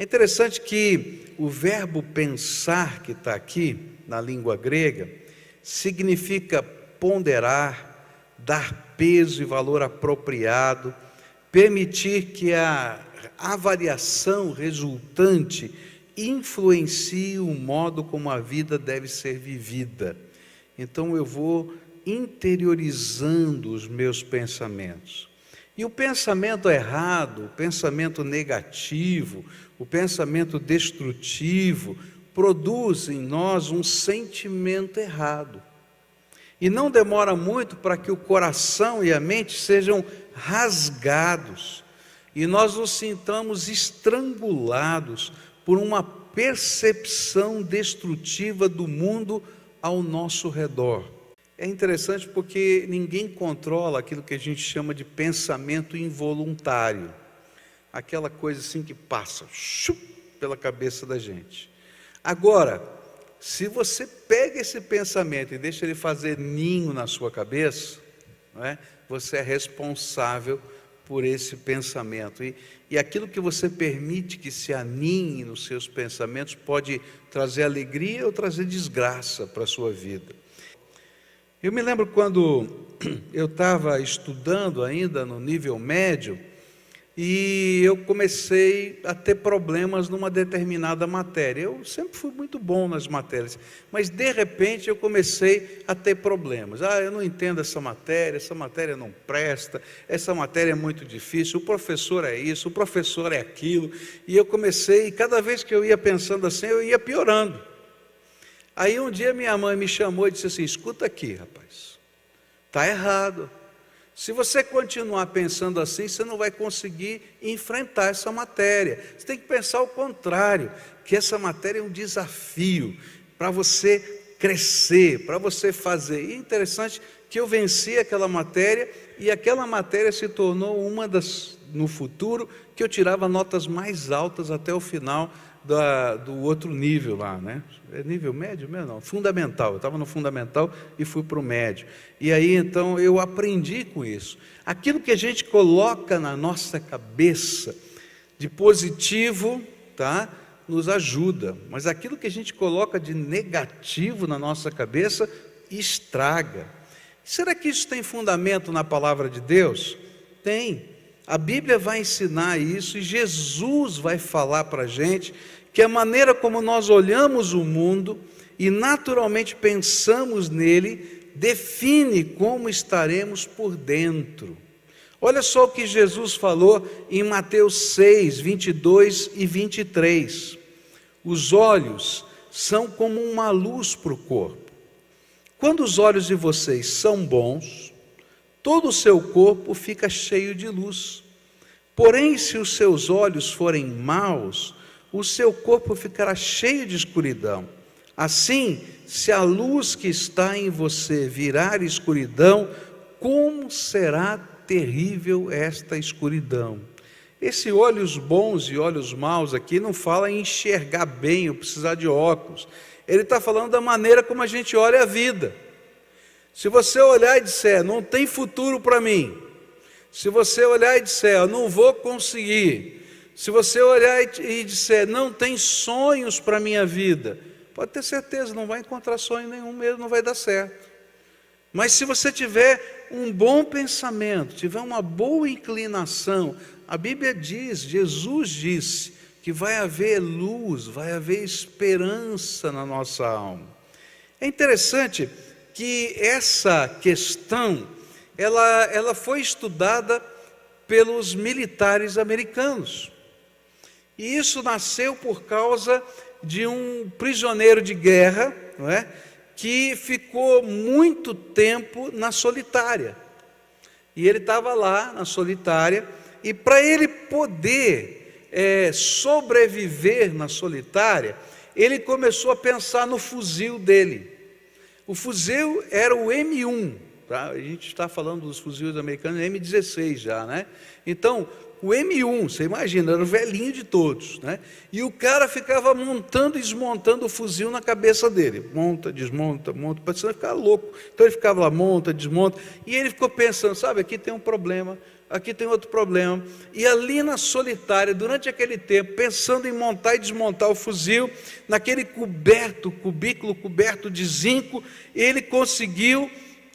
É interessante que o verbo pensar que está aqui na língua grega significa ponderar, dar peso e valor apropriado, permitir que a avaliação resultante influencie o modo como a vida deve ser vivida. Então eu vou interiorizando os meus pensamentos. E o pensamento errado, o pensamento negativo, o pensamento destrutivo, produz em nós um sentimento errado. E não demora muito para que o coração e a mente sejam rasgados e nós nos sintamos estrangulados por uma percepção destrutiva do mundo ao nosso redor. É interessante porque ninguém controla aquilo que a gente chama de pensamento involuntário, aquela coisa assim que passa pela cabeça da gente. Agora, se você pega esse pensamento e deixa ele fazer ninho na sua cabeça, não é? Você é responsável por esse pensamento. E aquilo que você permite que se aninhe nos seus pensamentos pode trazer alegria ou trazer desgraça para a sua vida. Eu me lembro quando eu estava estudando ainda no nível médio e eu comecei a ter problemas numa determinada matéria. Eu sempre fui muito bom nas matérias, mas de repente eu comecei a ter problemas. Eu não entendo essa matéria não presta, essa matéria é muito difícil, o professor é isso, o professor é aquilo. E eu comecei, cada vez que eu ia pensando assim, eu ia piorando. Aí um dia minha mãe me chamou e disse assim: escuta aqui, rapaz, está errado. Se você continuar pensando assim, você não vai conseguir enfrentar essa matéria. Você tem que pensar o contrário, que essa matéria é um desafio para você crescer, para você fazer. E é interessante que eu venci aquela matéria e aquela matéria se tornou uma das, no futuro, que eu tirava notas mais altas até o final do outro nível lá, né? É nível médio mesmo? Não, fundamental. Eu estava no fundamental e fui para o médio. E aí então eu aprendi com isso. Aquilo que a gente coloca na nossa cabeça de positivo, tá? Nos ajuda. Mas aquilo que a gente coloca de negativo na nossa cabeça estraga. Será que isso tem fundamento na palavra de Deus? Tem. A Bíblia vai ensinar isso e Jesus vai falar para a gente que a maneira como nós olhamos o mundo e naturalmente pensamos nele define como estaremos por dentro. Olha só o que Jesus falou em Mateus 6, 22 e 23. Os olhos são como uma luz para o corpo. Quando os olhos de vocês são bons, todo o seu corpo fica cheio de luz. Porém, se os seus olhos forem maus, o seu corpo ficará cheio de escuridão. Assim, se a luz que está em você virar escuridão, como será terrível esta escuridão? Esse olhos bons e olhos maus aqui não fala em enxergar bem ou precisar de óculos. Ele está falando da maneira como a gente olha a vida. Se você olhar e disser, não tem futuro para mim. Se você olhar e disser, eu não vou conseguir. Se você olhar e disser, não tem sonhos para a minha vida, pode ter certeza, não vai encontrar sonho nenhum mesmo, não vai dar certo. Mas se você tiver um bom pensamento, tiver uma boa inclinação, a Bíblia diz, Jesus disse, que vai haver luz, vai haver esperança na nossa alma. É interessante que essa questão, ela foi estudada pelos militares americanos. E isso nasceu por causa de um prisioneiro de guerra, não é? Que ficou muito tempo na solitária. E ele estava lá na solitária, e para ele poder sobreviver na solitária, ele começou a pensar no fuzil dele. O fuzil era o M1, tá? A gente está falando dos fuzis americanos M16 já, né? Então, o M1, você imagina, era o velhinho de todos, né? E o cara ficava montando e desmontando o fuzil na cabeça dele. Monta, desmonta, monta, parecendo ficar louco. Então ele ficava lá, monta, desmonta. E ele ficou pensando, sabe, aqui tem um problema, aqui tem outro problema. E ali na solitária, durante aquele tempo, pensando em montar e desmontar o fuzil, naquele cubículo coberto de zinco, ele conseguiu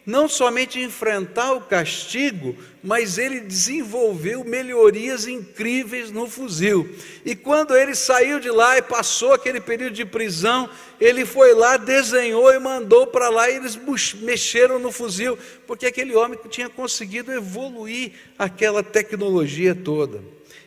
não somente enfrentar o castigo, mas ele desenvolveu melhorias incríveis no fuzil. E quando ele saiu de lá e passou aquele período de prisão, ele foi lá, desenhou e mandou para lá, e eles mexeram no fuzil, porque aquele homem tinha conseguido evoluir aquela tecnologia toda.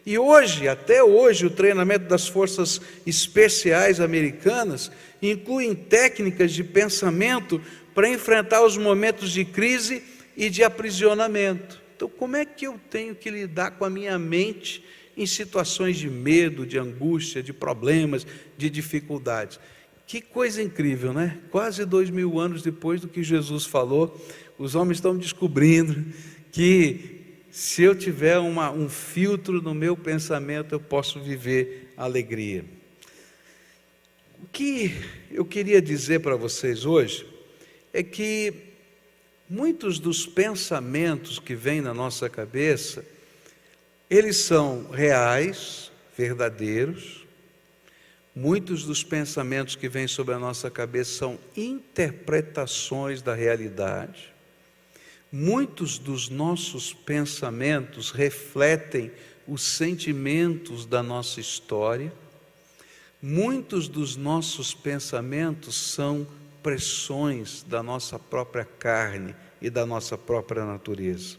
E hoje, até hoje, o treinamento das forças especiais americanas inclui técnicas de pensamento para enfrentar os momentos de crise e de aprisionamento. Então, como é que eu tenho que lidar com a minha mente em situações de medo, de angústia, de problemas, de dificuldades? Que coisa incrível, né? Quase 2000 anos depois do que Jesus falou, os homens estão descobrindo que se eu tiver um filtro no meu pensamento, eu posso viver alegria. O que eu queria dizer para vocês hoje é que muitos dos pensamentos que vêm na nossa cabeça, eles são reais, verdadeiros. Muitos dos pensamentos que vêm sobre a nossa cabeça são interpretações da realidade. Muitos dos nossos pensamentos refletem os sentimentos da nossa história. Muitos dos nossos pensamentos são pressões da nossa própria carne e da nossa própria natureza.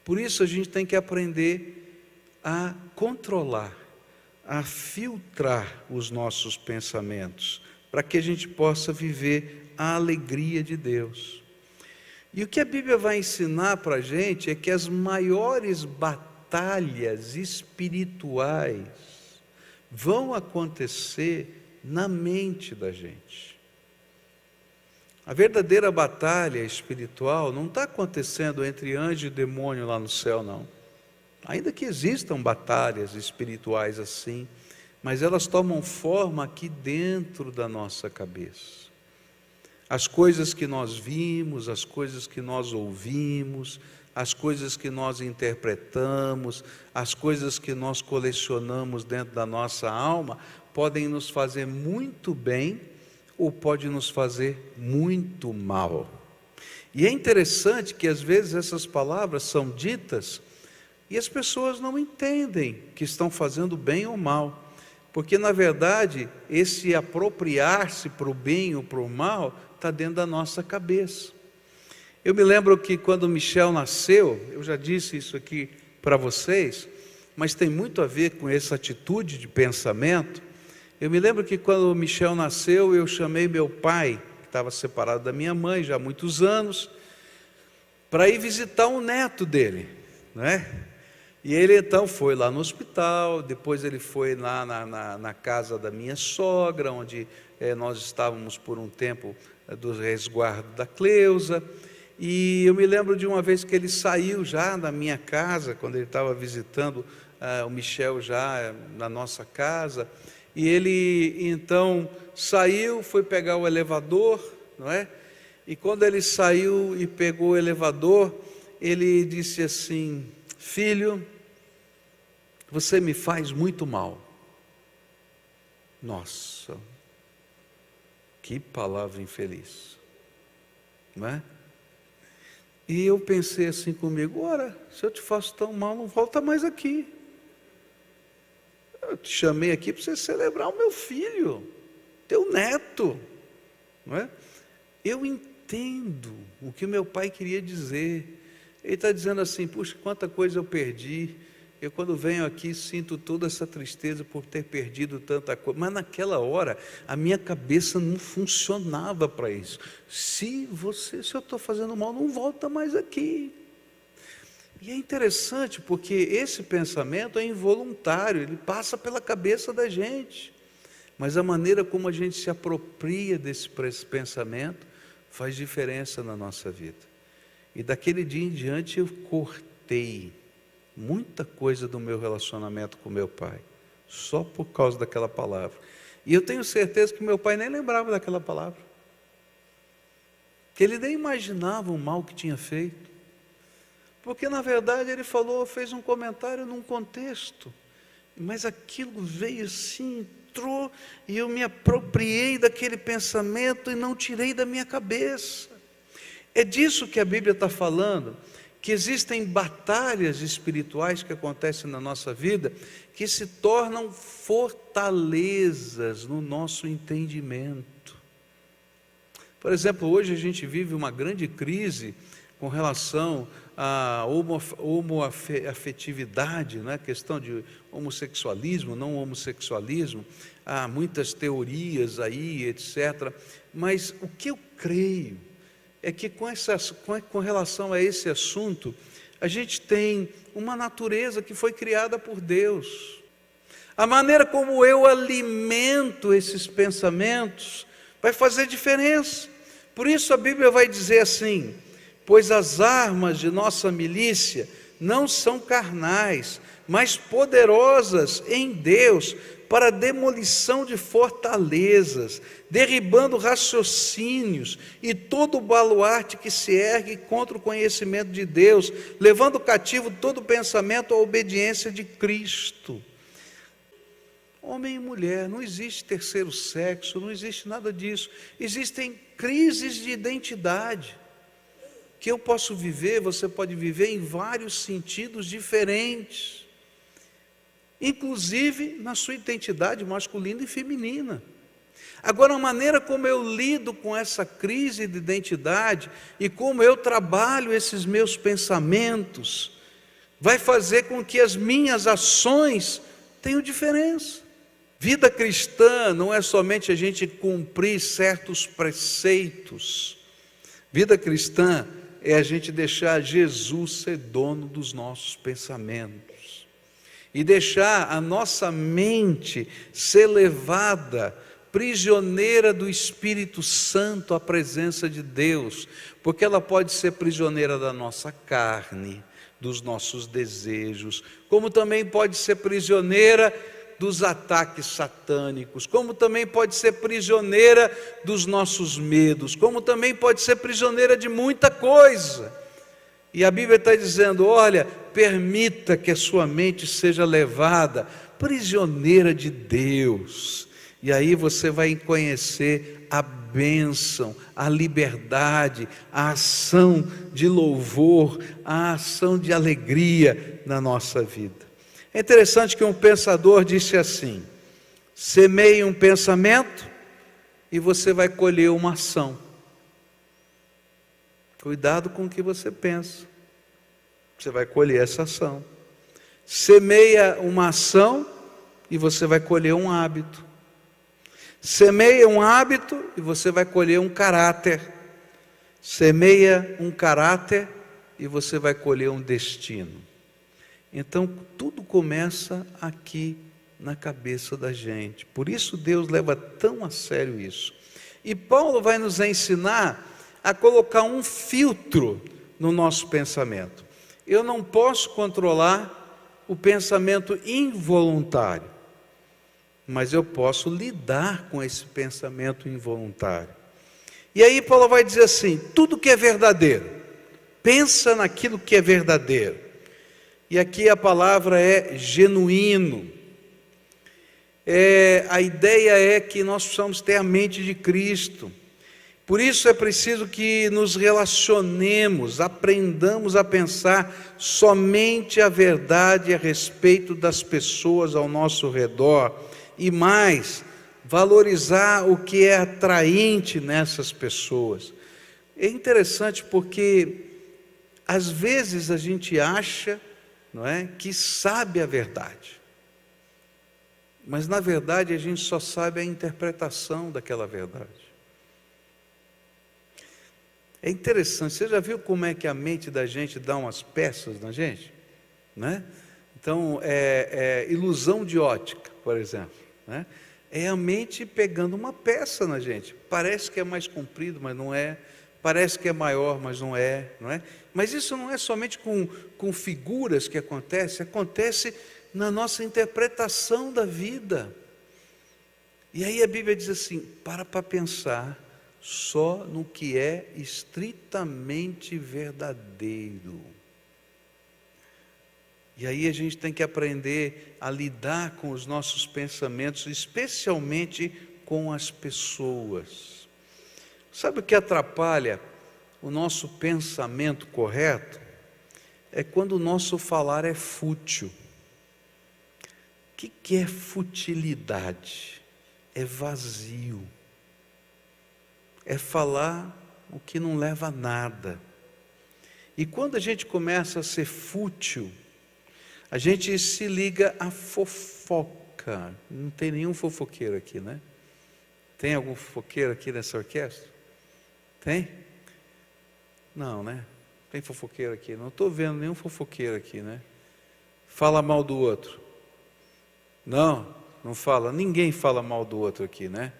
Por isso a gente tem que aprender a controlar, a filtrar os nossos pensamentos, para que a gente possa viver a alegria de Deus. E o que a Bíblia vai ensinar para a gente é que as maiores batalhas espirituais vão acontecer na mente da gente. A verdadeira batalha espiritual não está acontecendo entre anjo e demônio lá no céu, não. Ainda que existam batalhas espirituais assim, mas elas tomam forma aqui dentro da nossa cabeça. As coisas que nós vimos, as coisas que nós ouvimos, as coisas que nós interpretamos, as coisas que nós colecionamos dentro da nossa alma, podem nos fazer muito bem ou pode nos fazer muito mal. E é interessante que às vezes essas palavras são ditas e as pessoas não entendem que estão fazendo bem ou mal, porque na verdade esse apropriar-se para o bem ou para o mal está dentro da nossa cabeça. Eu me lembro que quando Michel nasceu, eu já disse isso aqui para vocês, mas tem muito a ver com essa atitude de pensamento. Eu me lembro que quando o Michel nasceu, eu chamei meu pai, que estava separado da minha mãe já há muitos anos, para ir visitar um neto dele, né? E ele então foi lá no hospital, depois ele foi lá na casa da minha sogra, onde nós estávamos por um tempo do resguardo da Cleusa. E eu me lembro de uma vez que ele saiu já da minha casa, quando ele estava visitando o Michel já na nossa casa, e ele então saiu, foi pegar o elevador, não é? E quando ele saiu e pegou o elevador, ele disse assim: filho, você me faz muito mal. Nossa, que palavra infeliz, não é? E eu pensei assim comigo: ora, se eu te faço tão mal, não volta mais aqui. Eu te chamei aqui para você celebrar o meu filho, teu neto, não é? Eu entendo o que meu pai queria dizer. Ele está dizendo assim: puxa, quanta coisa eu perdi. Eu quando venho aqui sinto toda essa tristeza por ter perdido tanta coisa. Mas naquela hora a minha cabeça não funcionava para isso. Se eu estou fazendo mal, não volta mais aqui. E é interessante porque esse pensamento é involuntário, ele passa pela cabeça da gente. Mas a maneira como a gente se apropria desse pensamento faz diferença na nossa vida. E daquele dia em diante eu cortei muita coisa do meu relacionamento com meu pai, só por causa daquela palavra. E eu tenho certeza que meu pai nem lembrava daquela palavra, que ele nem imaginava o mal que tinha feito, Porque na verdade ele falou, fez um comentário num contexto, mas aquilo veio assim, entrou, e eu me apropriei daquele pensamento e não tirei da minha cabeça. É disso que a Bíblia está falando, que existem batalhas espirituais que acontecem na nossa vida, que se tornam fortalezas no nosso entendimento. Por exemplo, hoje a gente vive uma grande crise com relação à homoafetividade, né? Questão de homossexualismo, não homossexualismo, há muitas teorias aí, etc. Mas o que eu creio é que com relação a esse assunto, a gente tem uma natureza que foi criada por Deus. A maneira como eu alimento esses pensamentos vai fazer diferença. Por isso a Bíblia vai dizer assim: pois as armas de nossa milícia não são carnais, mas poderosas em Deus para a demolição de fortalezas, derribando raciocínios e todo baluarte que se ergue contra o conhecimento de Deus, levando cativo todo pensamento à obediência de Cristo. Homem e mulher, não existe terceiro sexo, não existe nada disso. Existem crises de identidade que eu posso viver, você pode viver em vários sentidos diferentes, inclusive na sua identidade masculina e feminina. Agora, a maneira como eu lido com essa crise de identidade e como eu trabalho esses meus pensamentos, vai fazer com que as minhas ações tenham diferença. Vida cristã não é somente a gente cumprir certos preceitos. Vida cristã é a gente deixar Jesus ser dono dos nossos pensamentos e deixar a nossa mente ser levada prisioneira do Espírito Santo à presença de Deus, porque ela pode ser prisioneira da nossa carne, dos nossos desejos, como também pode ser prisioneira dos ataques satânicos, como também pode ser prisioneira dos nossos medos, como também pode ser prisioneira de muita coisa. E a Bíblia está dizendo: olha, permita que a sua mente seja levada prisioneira de Deus, e aí você vai conhecer a bênção, a liberdade, a ação de louvor, a ação de alegria na nossa vida. É interessante que um pensador disse assim: semeie um pensamento e você vai colher uma ação. Cuidado com o que você pensa, você vai colher essa ação. Semeia uma ação e você vai colher um hábito. Semeia um hábito e você vai colher um caráter. Semeia um caráter e você vai colher um destino. Então, tudo começa aqui na cabeça da gente. Por isso Deus leva tão a sério isso. E Paulo vai nos ensinar a colocar um filtro no nosso pensamento. Eu não posso controlar o pensamento involuntário, mas eu posso lidar com esse pensamento involuntário. E aí Paulo vai dizer assim: tudo que é verdadeiro, pensa naquilo que é verdadeiro. E aqui a palavra é genuíno. A ideia é que nós precisamos ter a mente de Cristo. Por isso é preciso que nos relacionemos, aprendamos a pensar somente a verdade a respeito das pessoas ao nosso redor, e mais, valorizar o que é atraente nessas pessoas. É interessante porque às vezes a gente acha, não é, que sabe a verdade, mas na verdade a gente só sabe a interpretação daquela verdade. É interessante, você já viu como é que a mente da gente dá umas peças na gente? Né? Então, ilusão de ótica, por exemplo, né? É a mente pegando uma peça na gente. Parece que é mais comprido, mas não é. Parece que é maior, mas não é, não é? Mas isso não é somente com figuras que acontece na nossa interpretação da vida. E aí a Bíblia diz assim: para pensar só no que é estritamente verdadeiro. E aí a gente tem que aprender a lidar com os nossos pensamentos, especialmente com as pessoas. Sabe o que atrapalha o nosso pensamento correto? É quando o nosso falar é fútil. O que é futilidade? É vazio. É falar o que não leva a nada. E quando a gente começa a ser fútil, a gente se liga à fofoca. Não tem nenhum fofoqueiro aqui, né? Tem algum fofoqueiro aqui nessa orquestra? Tem? Não, né? Tem fofoqueiro aqui? Não estou vendo nenhum fofoqueiro aqui, né? Fala mal do outro. Não, não fala. Ninguém fala mal do outro aqui, né?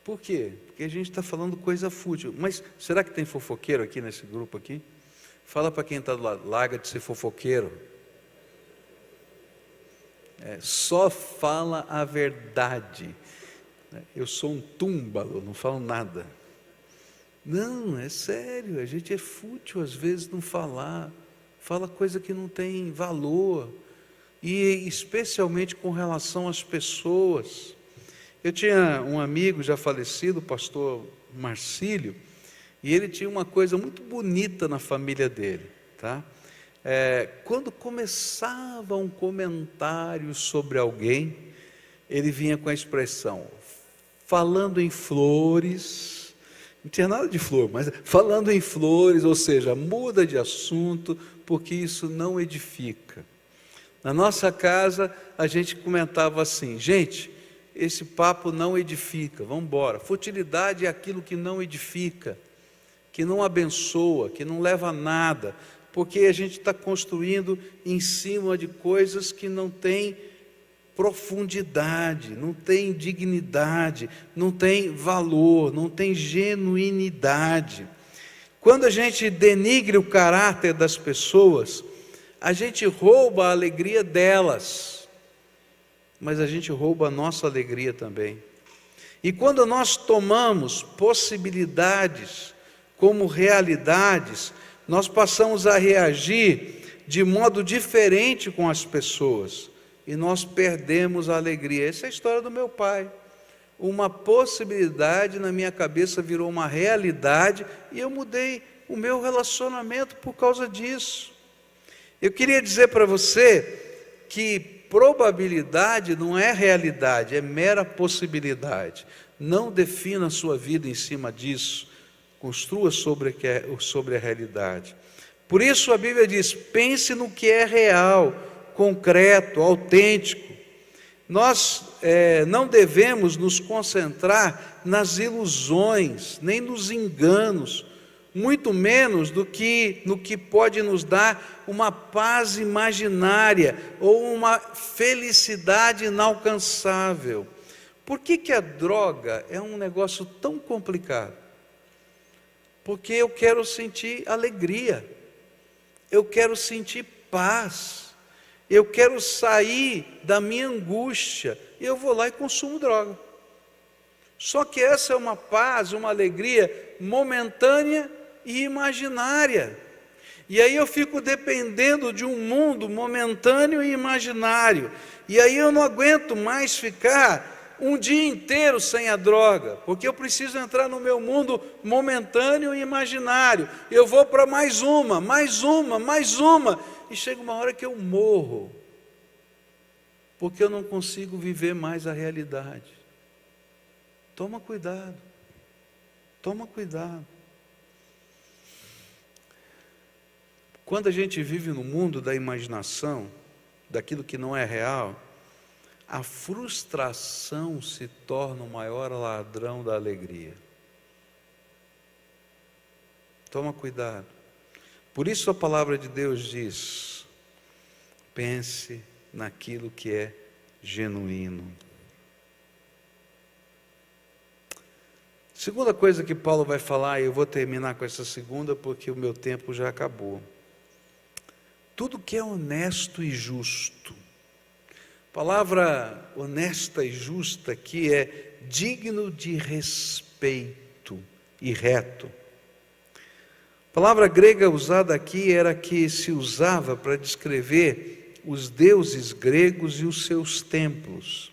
Por quê? Porque a gente está falando coisa fútil. Mas será que tem fofoqueiro aqui nesse grupo aqui? Fala para quem está do lado, larga de ser fofoqueiro. Só fala a verdade. Eu sou um túmbalo, não falo nada. Não, é sério, a gente é fútil às vezes não falar. Fala coisa que não tem valor. E especialmente com relação às pessoas. Eu tinha um amigo já falecido, o pastor Marcílio, e ele tinha uma coisa muito bonita na família dele, tá? Quando começava um comentário sobre alguém, ele vinha com a expressão, falando em flores, não tinha nada de flor, mas falando em flores, ou seja, muda de assunto, porque isso não edifica. Na nossa casa, a gente comentava assim, gente, esse papo não edifica, vamos embora. Futilidade é aquilo que não edifica, que não abençoa, que não leva a nada, porque a gente está construindo em cima de coisas que não têm profundidade, não têm dignidade, não têm valor, não têm genuinidade. Quando a gente denigre o caráter das pessoas, a gente rouba a alegria delas, mas a gente rouba a nossa alegria também. E quando nós tomamos possibilidades como realidades, nós passamos a reagir de modo diferente com as pessoas, e nós perdemos a alegria. Essa é a história do meu pai. Uma possibilidade na minha cabeça virou uma realidade, e eu mudei o meu relacionamento por causa disso. Eu queria dizer para você que probabilidade não é realidade, é mera possibilidade. Não defina a sua vida em cima disso, construa sobre a realidade. Por isso a Bíblia diz, pense no que é real, concreto, autêntico. Nós não devemos nos concentrar nas ilusões, nem nos enganos, muito menos no que pode nos dar uma paz imaginária ou uma felicidade inalcançável. Por que a droga é um negócio tão complicado? Porque eu quero sentir alegria, eu quero sentir paz, eu quero sair da minha angústia, e eu vou lá e consumo droga. Só que essa é uma paz, uma alegria momentânea e imaginária. E aí eu fico dependendo de um mundo momentâneo e imaginário. E aí eu não aguento mais ficar um dia inteiro sem a droga, porque eu preciso entrar no meu mundo momentâneo e imaginário. Eu vou para mais uma, e chega uma hora que eu morro, porque eu não consigo viver mais a realidade. Toma cuidado, toma cuidado. Quando a gente vive no mundo da imaginação, daquilo que não é real, a frustração se torna o maior ladrão da alegria. Toma cuidado. Por isso a palavra de Deus diz, pense naquilo que é genuíno. Segunda coisa que Paulo vai falar, e eu vou terminar com essa segunda porque o meu tempo já acabou. Tudo que é honesto e justo. A palavra honesta e justa aqui é digno de respeito e reto. palavra grega usada aqui era a que se usava para descrever os deuses gregos e os seus templos.